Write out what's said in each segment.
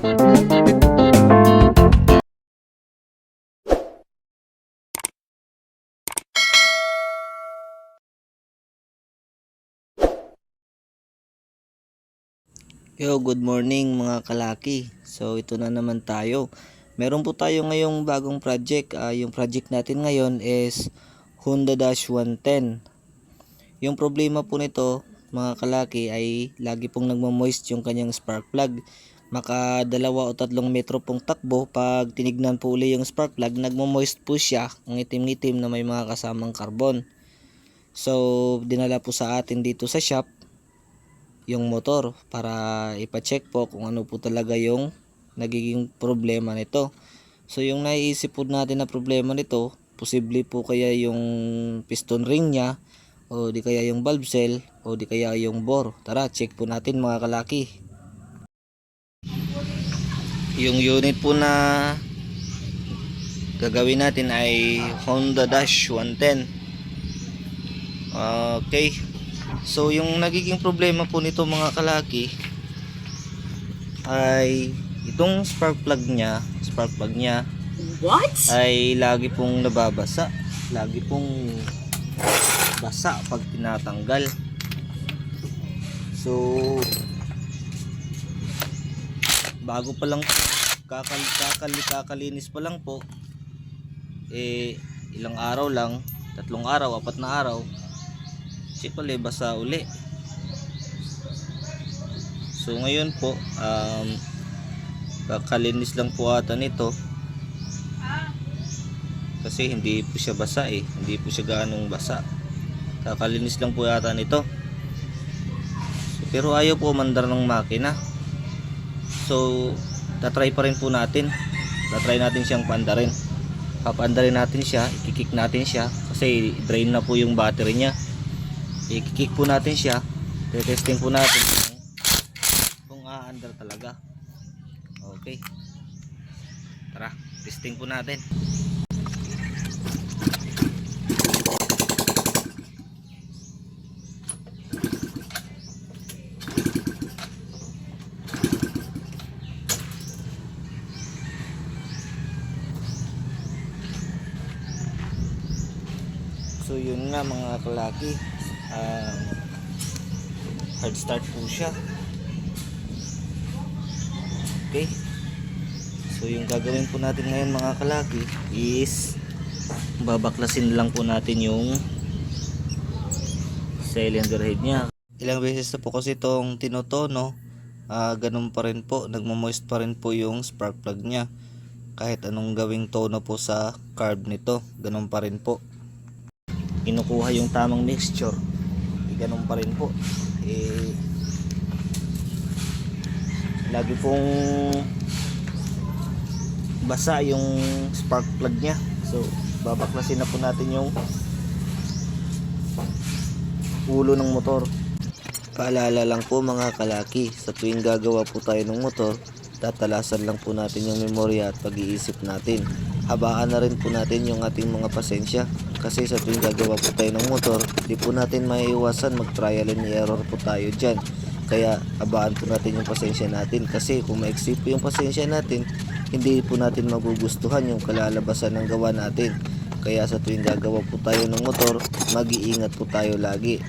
Yo, good morning mga kalaki. So ito na naman tayo. Meron po tayo ngayong bagong project. Yung project natin ngayon is Honda Dash 110. Yung problema po nito mga kalaki ay lagi pong nagmo-moist yung kanyang spark plug. Maka 2 o 3 metro pong takbo. Pag tinignan po uli yung spark plug, nagmo-moist po siya. Ang itim-itim na may mga kasamang carbon. So dinala po sa atin dito sa shop yung motor para ipa-check po kung ano po talaga yung nagiging problema nito. So yung naiisip po natin na problema nito, posible po kaya yung piston ring niya, o di kaya yung valve seal, o di kaya yung bore. Tara, check po natin mga kalaki. Yung unit po na gagawin natin ay Honda Dash 110. Okay. So yung nagiging problema po nito mga kalaki ay itong spark plug niya ay lagi pong nababasa, lagi pong basa pag tinatanggal. So bago pa lang kakalinis pa lang po, ilang araw lang, 3 araw, 4 na araw, sipale basa uli. So ngayon po kakalinis lang po ata nito kasi hindi po siya basa hindi po siya gaanong basa. Kakalinis lang po ata nito. So, pero ayaw po mandar ng makina. So tatry pa rin po natin. Tatry natin siyang paandarin. Papaandarin natin siya, ikikik natin siya kasi drain na po yung battery niya. I-kick po natin siya, testing po natin kung aandar talaga. Okay, tara, testing po natin. So yun nga mga kalaki, hard start po siya. Okay, so yung gagawin po natin ngayon mga kalaki is babaklasin lang po natin yung cylinder head nya. Ilang beses na po kasi itong tinotono, ganun pa rin po, nagmo-moist pa rin po yung spark plug nya. Kahit anong gawing tono po sa carb nito, ganun pa rin po. Kinukuha yung tamang mixture, ganun pa rin po. Lagi pong basa yung spark plug nya. So babaklasin na po natin yung ulo ng motor. Paalala lang po mga kalaki, sa tuwing gagawa po tayo ng motor, tatalasan lang po natin yung memorya at pag-iisip natin. Habaan na rin po natin yung ating mga pasensya, kasi sa tuwing gagawa po tayo ng motor, di po natin maiiwasan, mag trial and error po tayo dyan. Kaya habaan po natin yung pasensya natin, kasi kung maiksi po yung pasensya natin, hindi po natin magugustuhan yung kalalabasan ng gawa natin. Kaya sa tuwing gagawa po tayo ng motor, mag-iingat po tayo lagi.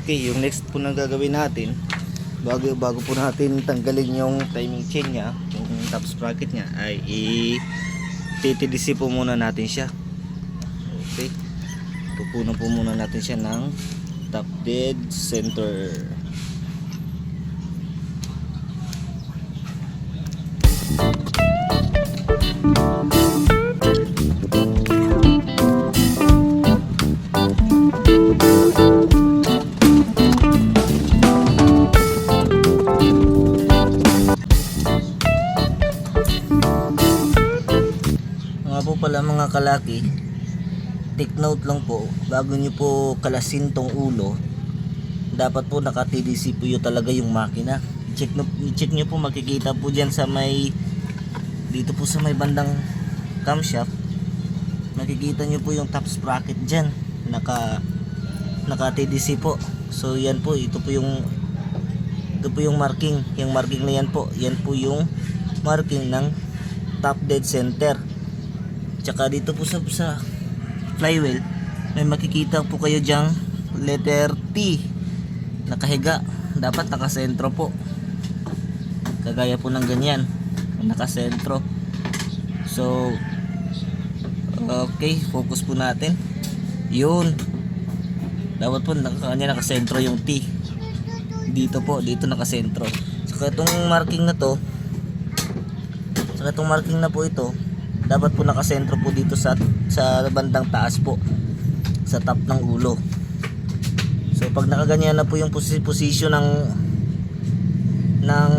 Okay, yung next po na gagawin natin, bago po natin tanggalin yung timing chain nya, yung top sprocket nya, ay i-TTDC po muna natin siya. Okay, tupunan po muna natin siya ng top dead center. Po pala mga kalaki, take note lang po, bago nyo po kalasin tong ulo, dapat po naka TDC po yun talaga yung makina. I-check nyo po, makikita po dyan sa may, dito po sa may bandang camshaft, makikita nyo po yung top sprocket dyan, naka TDC po. So yan po, ito po yung marking, yung marking na yan po yung marking ng top dead center. Tsaka dito po sa flywheel, may makikita po kayo dyang letter T nakahiga, dapat nakasentro po, kagaya po ng ganyan, nakasentro. So okay, focus po natin, yun, dapat po nakasentro yung T dito po, dito nakasentro. Saka itong marking na to, saka itong marking na po ito, dapat po nakasentro po dito sa bandang taas po, sa top ng ulo. So pag nakaganyan na po yung position ng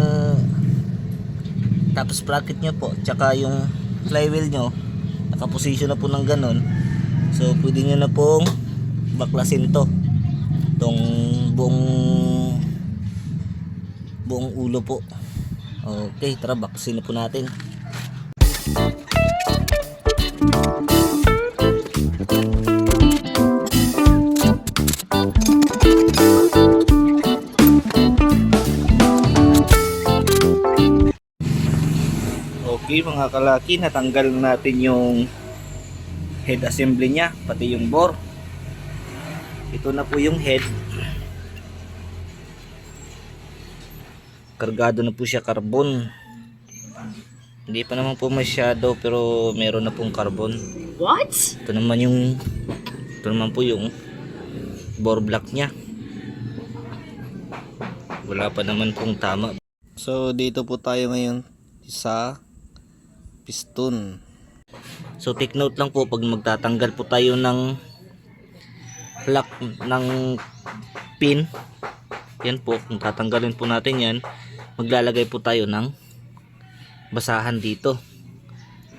top sprocket nyo po, tsaka yung flywheel nyo nakaposisyon na po ng ganon, so pwede nyo na pong baklasin to, itong buong ulo po. Okay, tara, baklasin na po natin. Okay mga kalaki, natanggal natin yung head assembly nya, pati yung bore. Ito na po yung head, kargado na po siya carbon. Hindi pa naman po masyado, pero meron na pong carbon. What? Ito naman po yung bore block nya, wala pa naman pong tama. So dito po tayo ngayon sa piston. So take note lang po, pag magtatanggal po tayo ng lock ng pin, yan po, kung tatanggalin po natin yan, maglalagay po tayo ng basahan dito,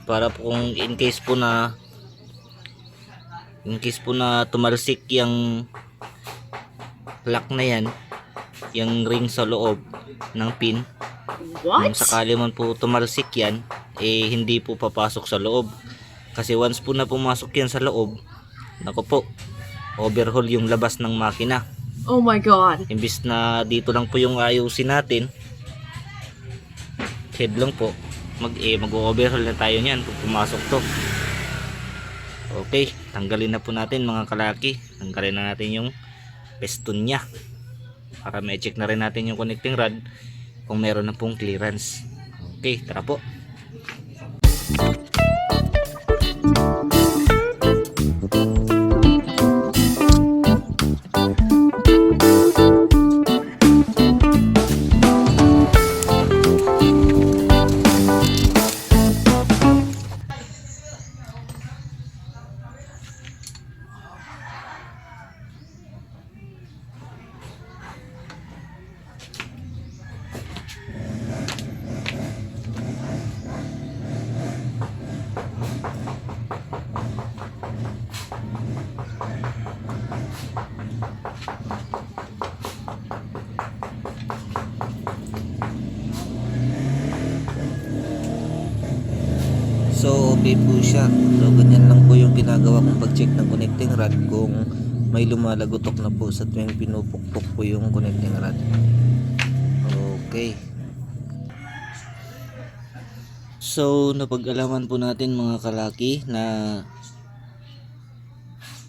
para po kung in case po na tumalsik yung lock na yan, yung ring sa loob ng pin, What? kung sakali man po tumalsik yan, hindi po papasok sa loob. Kasi once po na pumasok yan sa loob, naku po, overhaul yung labas ng makina. Oh my god. Imbis na dito lang po yung ayusin natin, head lang po, mag-overhaul na tayo niyan kung pumasok to. Okay, tanggalin na po natin mga kalaki. Tanggalin na natin yung piston nya, para ma-check na rin natin yung connecting rod kung meron na pong clearance. Okay, tara po. So okay po siya. So ganyan lang po yung ginagawa kong pag-check ng connecting rod kung may lumalagotok na po sa tuwing pinupukpok po yung connecting rod. Okay. So napag-alaman po natin mga kalaki na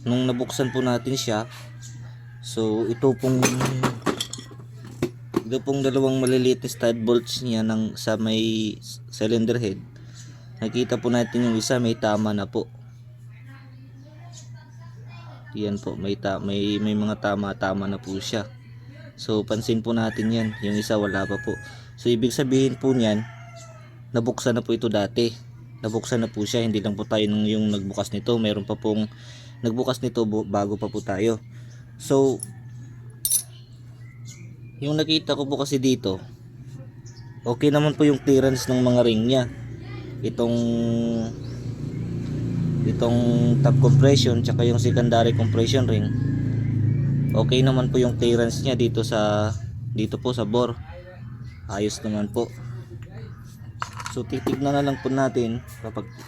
nung nabuksan po natin siya, so ito pong dalawang maliliit na stud bolts niya sa may cylinder head, nakita po natin yung isa may tama na po. Yan po, may mga tama na po siya. So pansin po natin yan, yung isa wala pa po. So ibig sabihin po niyan, nabuksan na po ito dati. Nabuksan na po siya, hindi lang po tayo yung nagbukas nito, meron pa pong nagbukas nito bago pa po tayo. So yung nakita ko po kasi dito, okay naman po yung clearance ng mga ring niya. Itong top compression tsaka yung secondary compression ring, okay naman po yung clearance niya dito po sa bore, ayos naman po. So titignan na lang po natin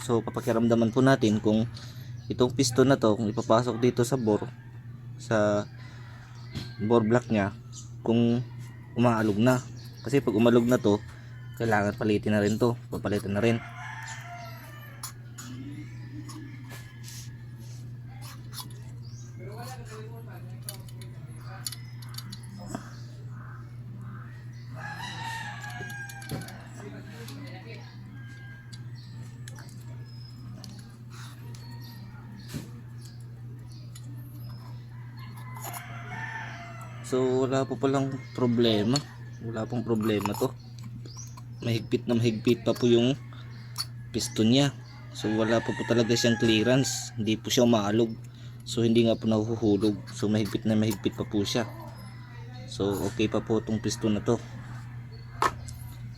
papakiramdaman po natin kung itong piston na to, kung ipapasok dito sa bore block nya, kung umaalog na. Kasi pag umalog na to, kailangan palitin na rin to, papalitan na rin. So wala po palang problema. Wala pong problema to. Mahigpit na mahigpit pa po yung piston niya. So wala po talaga siyang clearance. Hindi po siya umaalog. So hindi nga po nahuhulog. So mahigpit na mahigpit pa po siya. So okay pa po itong piston na to.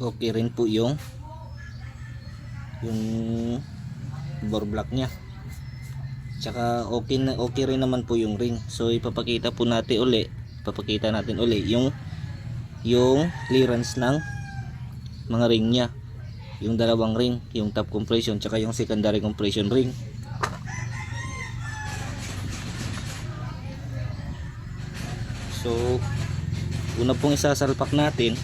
Okay rin po yung bore block niya. Tsaka okay rin naman po yung ring. So ipapakita natin uli yung clearance ng mga ring niya, yung dalawang ring, yung top compression tsaka yung secondary compression ring. So una pong isasalpak natin,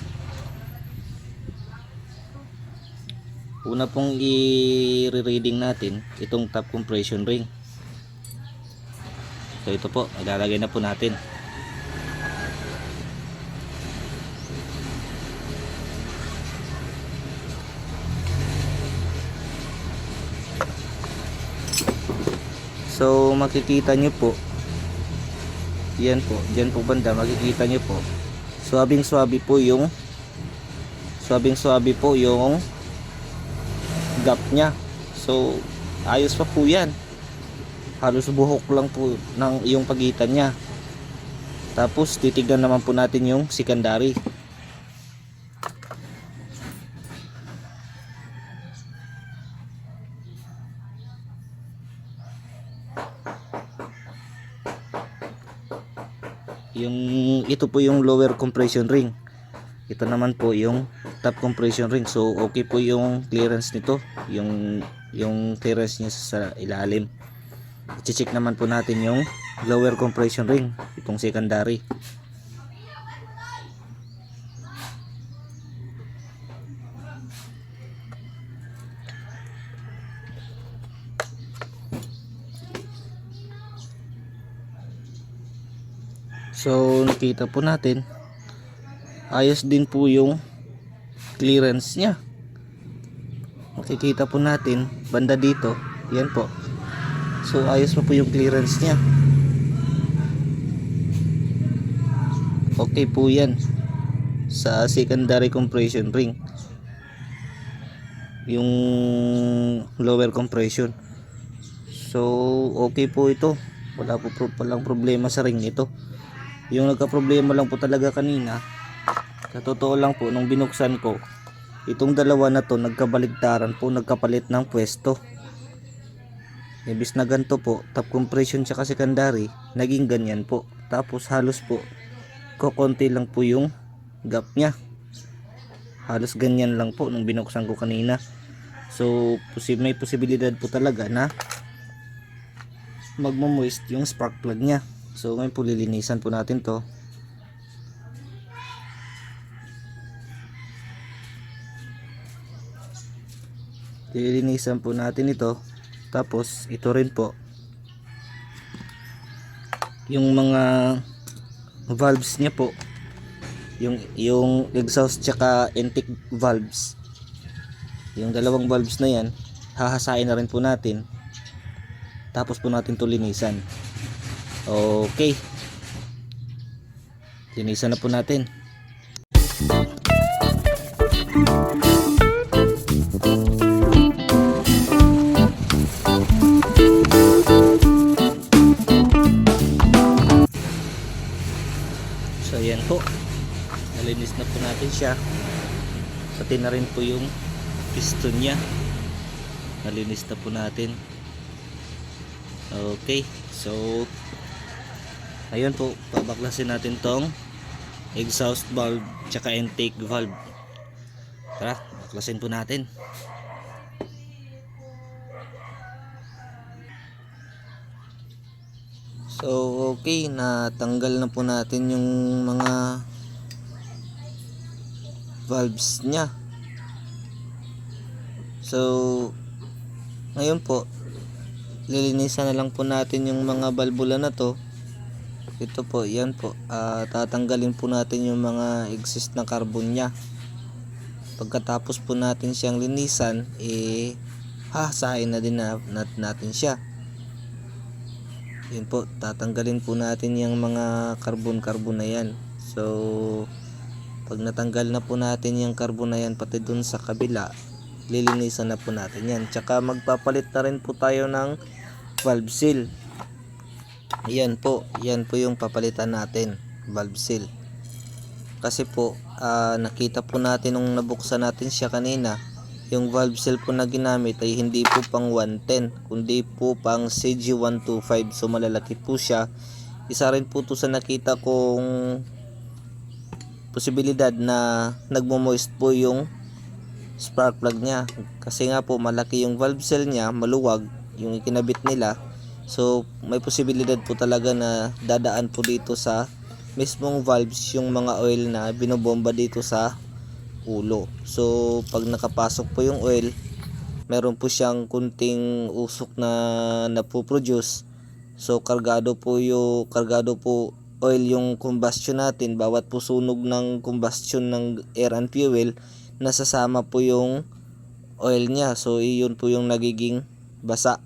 una pong i-reading natin itong top compression ring. So ito po, ilalagay na po natin. So makikita nyo po, yan po, dyan po banda makikita nyo po, swabing swabe po yung gap nya. So ayos pa po yan, halos buhok lang po ng yung pagitan nya. Tapos titignan naman po natin yung secondary. Ito po yung lower compression ring, ito naman po yung top compression ring. So okay po yung clearance nito, yung clearance niya sa ilalim. I-check naman po natin yung lower compression ring, itong secondary. So nakita po natin, ayos din po yung clearance nya. Makikita po natin banda dito, yan po. So ayos pa po yung clearance nya. Okay po yan sa secondary compression ring, yung lower compression. So okay po ito, wala po palang problema sa ring nito. Yung nagka-problema lang po talaga kanina, sa totoo lang po, nung binuksan ko, itong dalawa na to nagkabaligtaran po, nagkapalit ng pwesto. Ibis na ganito po, top compression tsaka secondary, naging ganyan po. Tapos halos po, kukonti lang po yung gap nya. Halos ganyan lang po nung binuksan ko kanina. So may posibilidad po talaga na magmo-moist yung spark plug nya. So ngayon po lilinisan po natin to. Lilinisan po natin ito. Tapos ito rin po, yung mga valves niya po, yung exhaust tsaka intake valves, yung dalawang valves na yan, hahasain na rin po natin. Tapos po natin to linisan. Okay, linisan na po natin. So ayan po, nalinis na po natin siya, pati na rin po yung piston nya, nalinis na po natin. Okay, so ayun po, babaklasin natin tong exhaust valve tsaka intake valve. Tara, tuklasin po natin. So okay, natanggal na po natin yung mga valves nya. So ngayon po, lilinisan na lang po natin yung mga balbula na to. Ito po, yan po, tatanggalin po natin yung mga exist na carbon nya. Pagkatapos po natin siyang linisan, hahasain na din natin siya. Yun po, tatanggalin po natin yung mga carbon na yan. So pag natanggal na po natin yung carbon na yan, pati dun sa kabila, lilinisan na po natin yan. Tsaka magpapalit na rin po tayo ng valve seal. Yan po yung papalitan natin, valve seal. Kasi po nakita po natin nung nabuksan natin siya kanina, yung valve seal po na ginamit ay hindi po pang 110, kundi po pang CG125. So malalaki po siya. Isa rin po to sa nakita kong posibilidad na nagmo-moist po yung spark plug nya. Kasi nga po malaki yung valve seal nya, maluwag yung ikinabit nila. So may posibilidad po talaga na dadaan po dito sa mismong valves yung mga oil na binobomba dito sa ulo. So pag nakapasok po yung oil, meron po siyang kunting usok na napoproduce. So kargado po oil yung combustion natin. Bawat po sunog ng combustion ng air and fuel, nasasama po yung oil nya. So iyon po yung nagiging basa.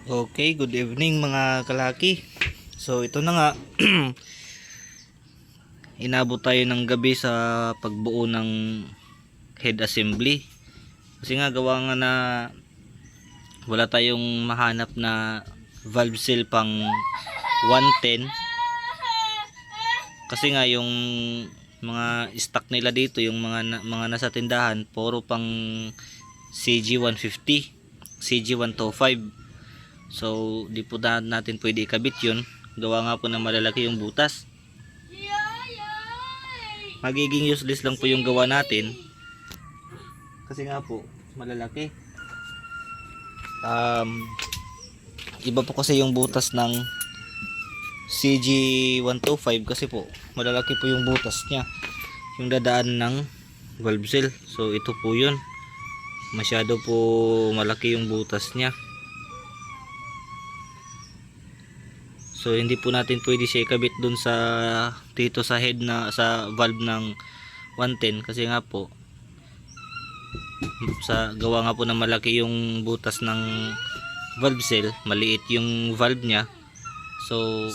Okay, good evening mga kalaki. So ito na nga, inabot tayo ng gabi sa pagbuo ng head assembly. Kasi nga gawa nga na wala tayong mahanap na valve seal pang 110. Kasi nga yung mga stock nila dito, yung mga nasa tindahan, puro pang CG150, CG125. So di po natin pwede ikabit yun. Gawa nga po na malalaki yung butas. Magiging useless lang po yung gawa natin. Kasi nga po malalaki. Iba po kasi yung butas ng CG125 kasi po malalaki po yung butas nya, yung dadaan ng valve seal. So ito po yun, masyado po malaki yung butas nya. So hindi po natin pwede siya ikabit dun dito sa head na sa valve ng 110 kasi nga po sa gawa nga po na malaki yung butas ng valve seal, maliit yung valve nya. So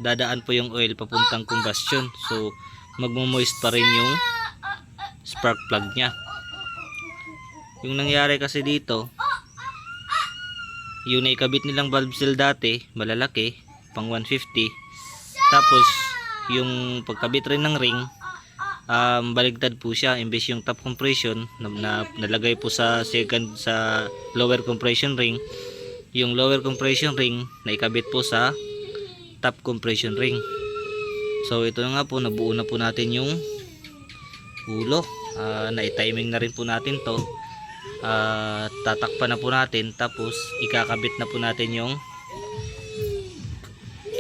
dadaan po yung oil papuntang combustion. So magmo-moist pa rin yung spark plug nya. Yung nangyari kasi dito, yung naikabit nilang valve seal dati malalaki pang 150, tapos yung pagkabit rin ng ring, baligtad po siya. Imbes yung top compression na nalagay po sa lower compression ring, yung lower compression ring naikabit po sa top compression ring. So ito na nga po, nabuo na po natin yung ulo. Na-timing na rin po natin to. Tatakpan na po natin, tapos ikakabit na po natin yung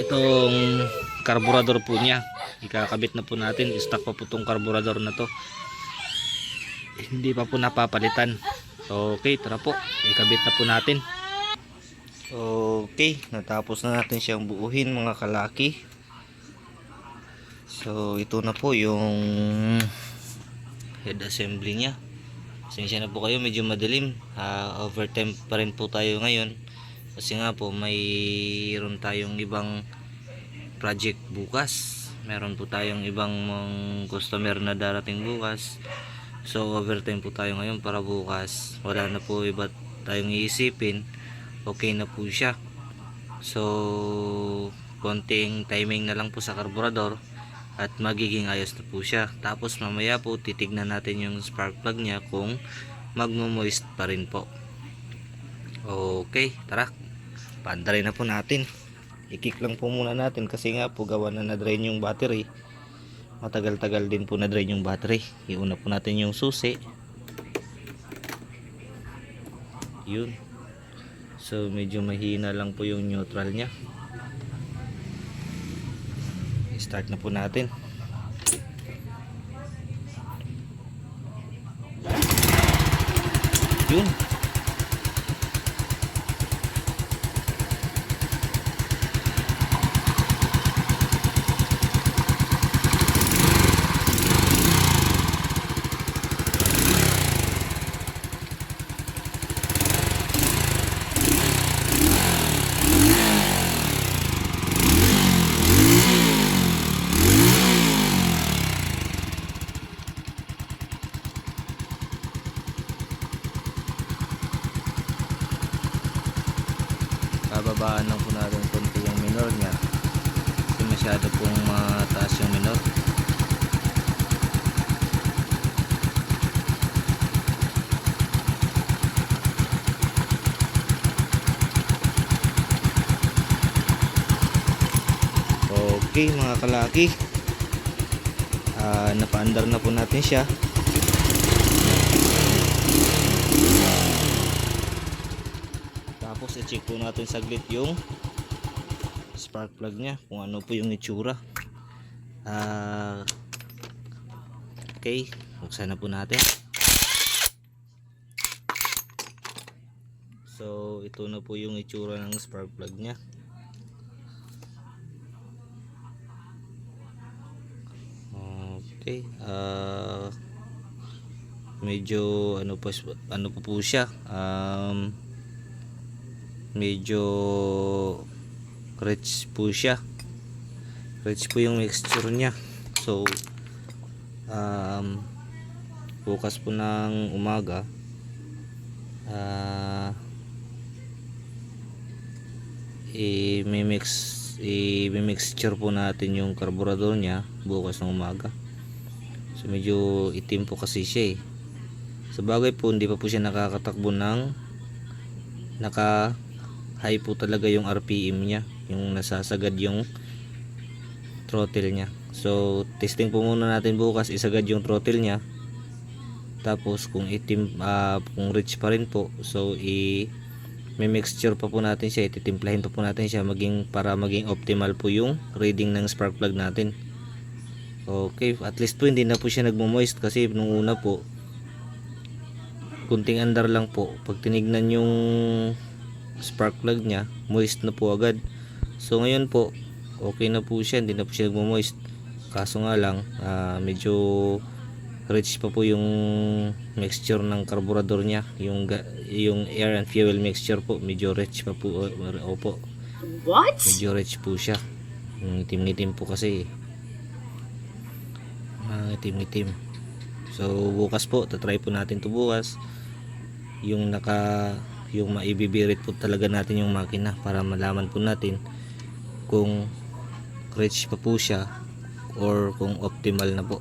itong carburetor po niya. Ikakabit na po natin. Stock pa po itong carburetor na to, hindi pa po napapalitan. Okay, tara po, ikabit na po natin. Okay, natapos na natin siyang buuhin mga kalaki. So ito na po yung head assembly nya. Pasensya na po kayo, medyo madilim. Overtime pa rin po tayo ngayon kasi nga po mayroon tayong ibang project bukas. Meron po tayong ibang customer na darating bukas. So overtime po tayo ngayon para bukas wala na po iba tayong iisipin. Okay na po siya. So konting timing na lang po sa carburetor at magiging ayos na po siya. Tapos mamaya po titignan natin yung spark plug nya kung magmo-moist pa rin po. Okay, tara, paandarin na po natin. I-kick lang po muna natin kasi nga po gawa na na-drain yung battery. matagal-tagal din po na drain yung battery. Iuna po natin yung susi. Yun. So medyo mahina lang po yung neutral nya. Start na po natin. Yun. Bababaan lang po natin konti yung minor nya kasi masyado pong mataas yung minor. Okay mga kalaki, napaandar na po natin siya. Tapos i-check po natin saglit yung spark plug nya kung ano po yung itsura. Okay, buksan na po natin. So ito na po yung itsura ng spark plug nya. Okay, medyo ano po siya, medyo rich po siya. Rich po yung mixture nya. So bukas po ng umaga i-mixture po natin yung carburetor nya bukas ng umaga. So medyo itim po kasi siya sa bagay po hindi pa po siya nakakatakbo ng naka high po talaga yung RPM nya, yung nasasagad yung throttle nya. So testing po muna natin bukas, isagad yung throttle nya. Tapos kung itim, kung rich pa rin po, so may mixture pa po natin siya, ititimplahin pa po natin siya para maging optimal po yung reading ng spark plug natin. Okay, at least po hindi na po siya nagmo-moist kasi nung una po kunting andar lang po, pag tinignan yung spark plug nya moist na po agad. So ngayon po okay na po siya, hindi na po siya nagmo-moist. Kaso nga lang medyo rich pa po yung mixture ng carburetor nya, yung air and fuel mixture po, medyo rich pa po. Opo, What? medyo rich po siya. Itim-itim po kasi itim-itim. So bukas po tatry po natin to bukas, yung maibibirit po talaga natin yung makina para malaman po natin kung rich pa po siya or kung optimal na po.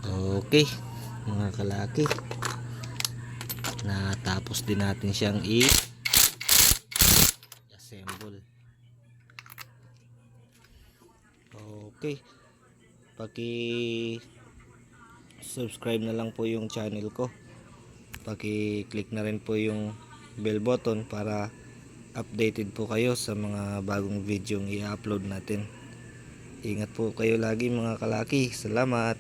Okay mga kalaki, natapos din natin siyang i-assemble. Okay, paki-subscribe na lang po yung channel ko, paki-click na rin po yung bell button para updated po kayo sa mga bagong video yung i-upload natin. Ingat po kayo lagi mga kalaki. Salamat.